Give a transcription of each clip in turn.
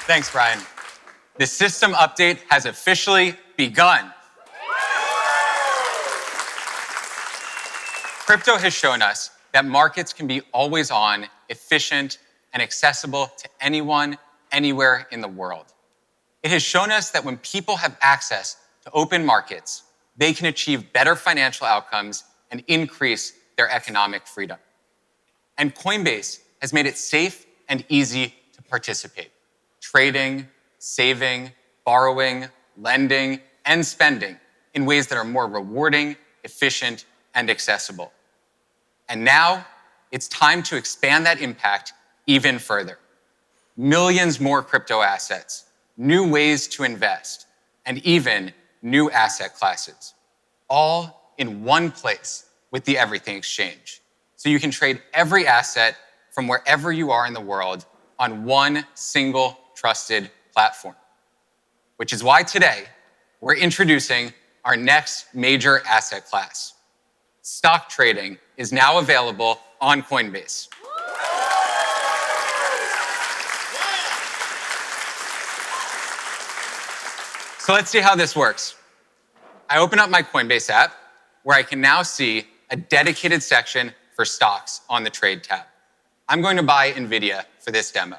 Thanks, Brian. The system update has officially begun. Crypto has shown us that markets can be always on, efficient, and accessible to anyone, anywhere in the world. It has shown us that when people have access to open markets, they can achieve better financial outcomes and increase their economic freedom. And Coinbase has made it safe and easy to participate, trading, saving, borrowing, lending, and spending in ways that are more rewarding, efficient, and accessible. And now it's time to expand that impact even further. Millions more crypto assets, new ways to invest, and even new asset classes, all in one place with the Everything Exchange. So you can trade every asset from wherever you are in the world on one single trusted platform. Which is why today we're introducing our next major asset class. Stock trading is now available on Coinbase. So let's see how this works. I open up my Coinbase app, where I can now see a dedicated section for stocks on the Trade tab. I'm going to buy NVIDIA for this demo.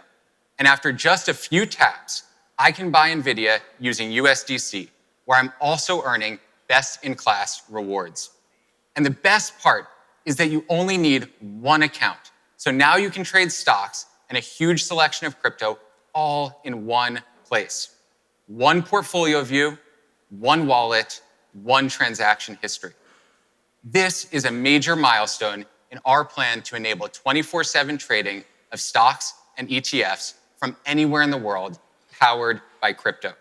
And after just a few taps, I can buy NVIDIA using USDC, where I'm also earning best-in-class rewards. And the best part is that you only need one account. So now you can trade stocks and a huge selection of crypto all in one place. One portfolio view, one wallet, one transaction history. This is a major milestone in our plan to enable 24/7 trading of stocks and ETFs from anywhere in the world, powered by crypto.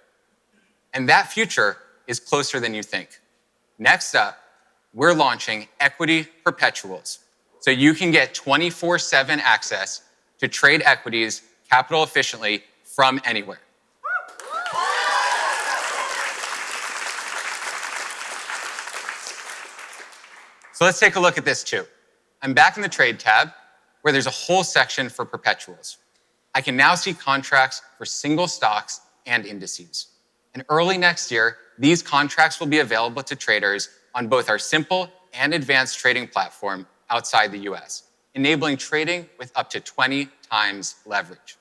And that future is closer than you think. Next up, we're launching equity perpetuals, so you can get 24/7 access to trade equities capital efficiently from anywhere. So let's take a look at this too. I'm back in the Trade tab, where there's a whole section for perpetuals. I can now see contracts for single stocks and indices. And early next year, these contracts will be available to traders on both our simple and advanced trading platform outside the US, enabling trading with up to 20 times leverage.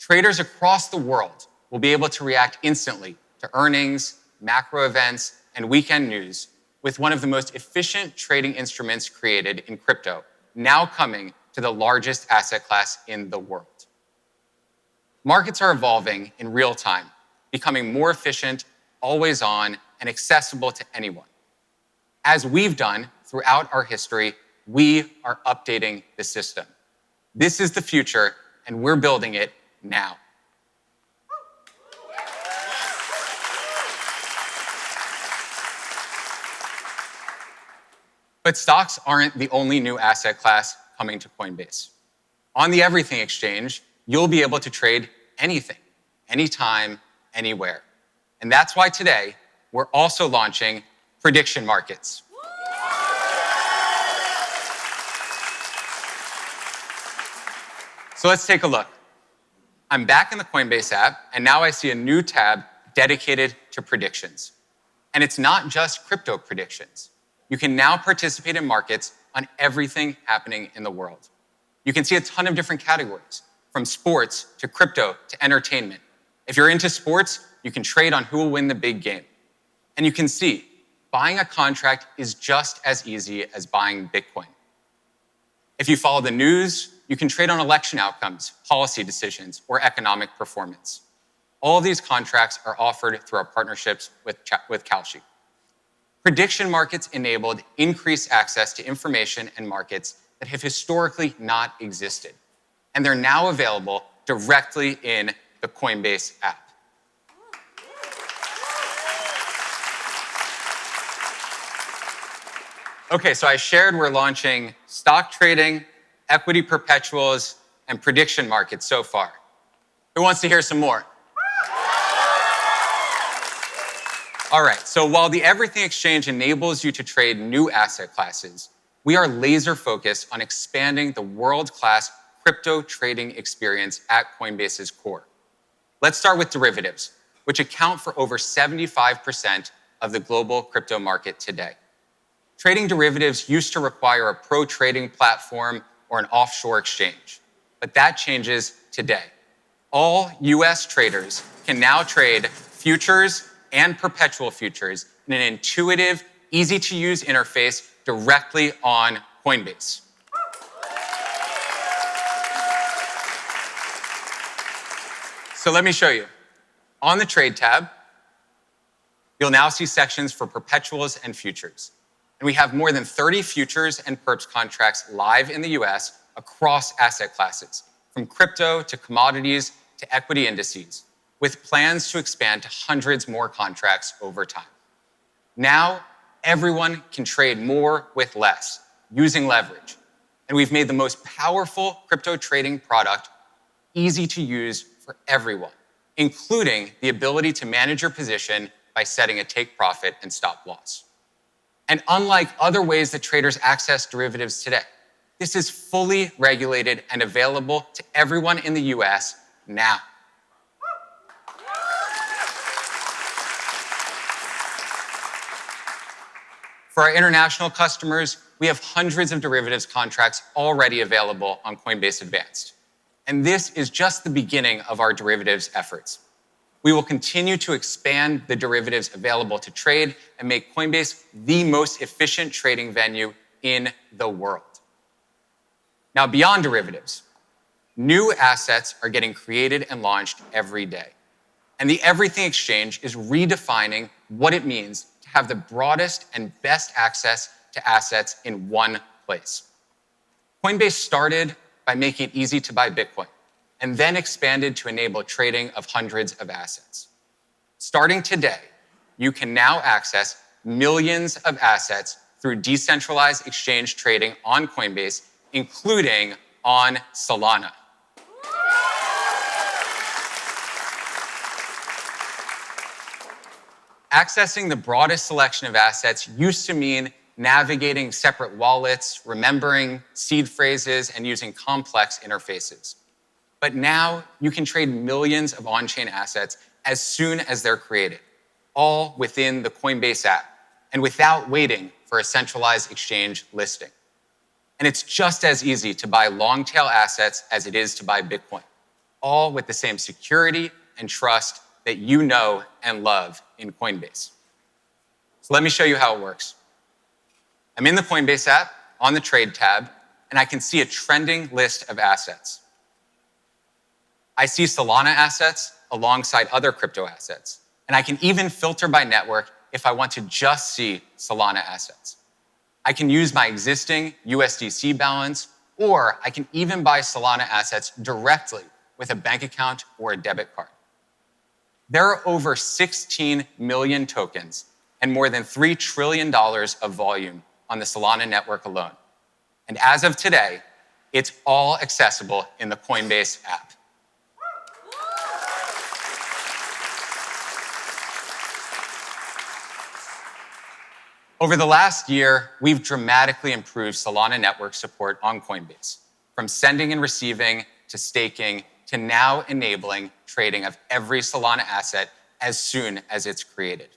Traders across the world will be able to react instantly to earnings, macro events, and weekend news with one of the most efficient trading instruments created in crypto, now coming to the largest asset class in the world. Markets are evolving in real time, becoming more efficient, always on, and accessible to anyone. As we've done throughout our history, we are updating the system. This is the future, and we're building it now. But stocks aren't the only new asset class coming to Coinbase. On the Everything Exchange, you'll be able to trade anything, anytime, anywhere. And that's why today, we're also launching prediction markets. So let's take a look. I'm back in the Coinbase app, and now I see a new tab dedicated to predictions. And it's not just crypto predictions. You can now participate in markets on everything happening in the world. You can see a ton of different categories, from sports to crypto to entertainment. If you're into sports, you can trade on who will win the big game. And you can see, buying a contract is just as easy as buying Bitcoin. If you follow the news, you can trade on election outcomes, policy decisions, or economic performance. All of these contracts are offered through our partnerships with Kalshi. Prediction markets enabled increased access to information and markets that have historically not existed. And they're now available directly in the Coinbase app. Okay, so I shared we're launching stock trading, equity perpetuals, and prediction markets so far. Who wants to hear some more? All right, so while the Everything Exchange enables you to trade new asset classes, we are laser focused on expanding the world-class crypto trading experience at Coinbase's core. Let's start with derivatives, which account for over 75% of the global crypto market today. Trading derivatives used to require a pro trading platform or an offshore exchange, but that changes today. All US traders can now trade futures and perpetual futures in an intuitive, easy-to-use interface directly on Coinbase. So let me show you. On the Trade tab, you'll now see sections for perpetuals and futures. And we have more than 30 futures and perps contracts live in the US across asset classes, from crypto to commodities to equity indices, with plans to expand to hundreds more contracts over time. Now, everyone can trade more with less, using leverage. And we've made the most powerful crypto trading product easy to use for everyone, including the ability to manage your position by setting a take profit and stop loss. And unlike other ways that traders access derivatives today, this is fully regulated and available to everyone in the US now. For our international customers, we have hundreds of derivatives contracts already available on Coinbase Advanced. And this is just the beginning of our derivatives efforts. We will continue to expand the derivatives available to trade and make Coinbase the most efficient trading venue in the world. Now, beyond derivatives, new assets are getting created and launched every day. And the Everything Exchange is redefining what it means to have the broadest and best access to assets in one place. Coinbase started by making it easy to buy Bitcoin, and then expanded to enable trading of hundreds of assets. Starting today, you can now access millions of assets through decentralized exchange trading on Coinbase, including on Solana. Accessing the broadest selection of assets used to mean navigating separate wallets, remembering seed phrases, and using complex interfaces. But now you can trade millions of on-chain assets as soon as they're created, all within the Coinbase app, and without waiting for a centralized exchange listing. And it's just as easy to buy long-tail assets as it is to buy Bitcoin, all with the same security and trust that you know and love in Coinbase. So let me show you how it works. I'm in the Coinbase app on the Trade tab, and I can see a trending list of assets. I see Solana assets alongside other crypto assets, and I can even filter by network if I want to just see Solana assets. I can use my existing USDC balance, or I can even buy Solana assets directly with a bank account or a debit card. There are over 16 million tokens and more than $3 trillion of volume on the Solana network alone. And as of today, it's all accessible in the Coinbase app. Over the last year, we've dramatically improved Solana network support on Coinbase, from sending and receiving to staking to now enabling trading of every Solana asset as soon as it's created.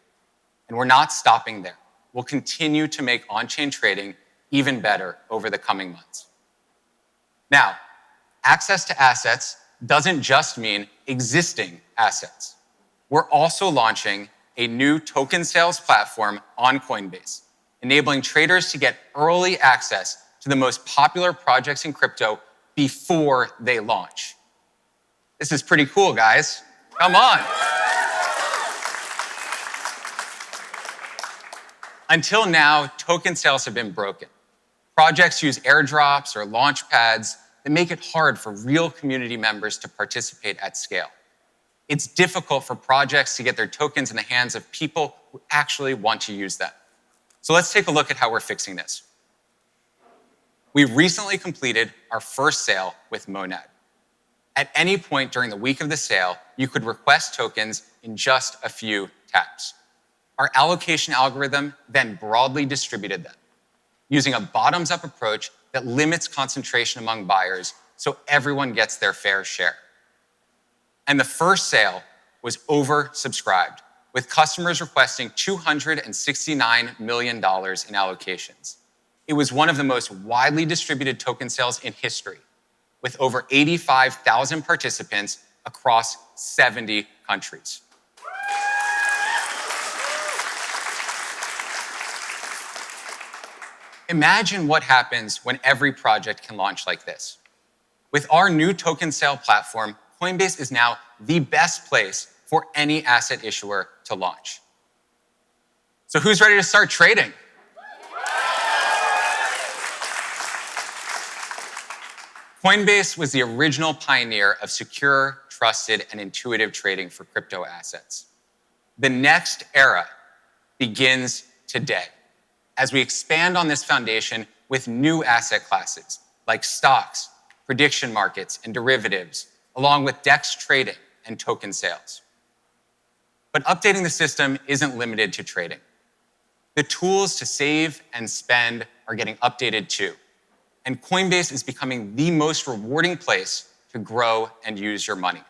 And we're not stopping there. We'll continue to make on-chain trading even better over the coming months. Now, access to assets doesn't just mean existing assets. We're also launching a new token sales platform on Coinbase, enabling traders to get early access to the most popular projects in crypto before they launch. This is pretty cool, guys. Come on. Until now, token sales have been broken. Projects use airdrops or launch pads that make it hard for real community members to participate at scale. It's difficult for projects to get their tokens in the hands of people who actually want to use them. So let's take a look at how we're fixing this. We recently completed our first sale with Monad. At any point during the week of the sale, you could request tokens in just a few taps. Our allocation algorithm then broadly distributed them, using a bottoms-up approach that limits concentration among buyers so everyone gets their fair share. and the first sale was oversubscribed, with customers requesting $269 million in allocations. It was one of the most widely distributed token sales in history, with over 85,000 participants across 70 countries. Imagine what happens when every project can launch like this. With our new token sale platform, Coinbase is now the best place for any asset issuer to launch. So who's ready to start trading? Coinbase was the original pioneer of secure, trusted, and intuitive trading for crypto assets. The next era begins today as we expand on this foundation with new asset classes like stocks, prediction markets, and derivatives, along with DEX trading and token sales. But updating the system isn't limited to trading. The tools to save and spend are getting updated too, and Coinbase is becoming the most rewarding place to grow and use your money.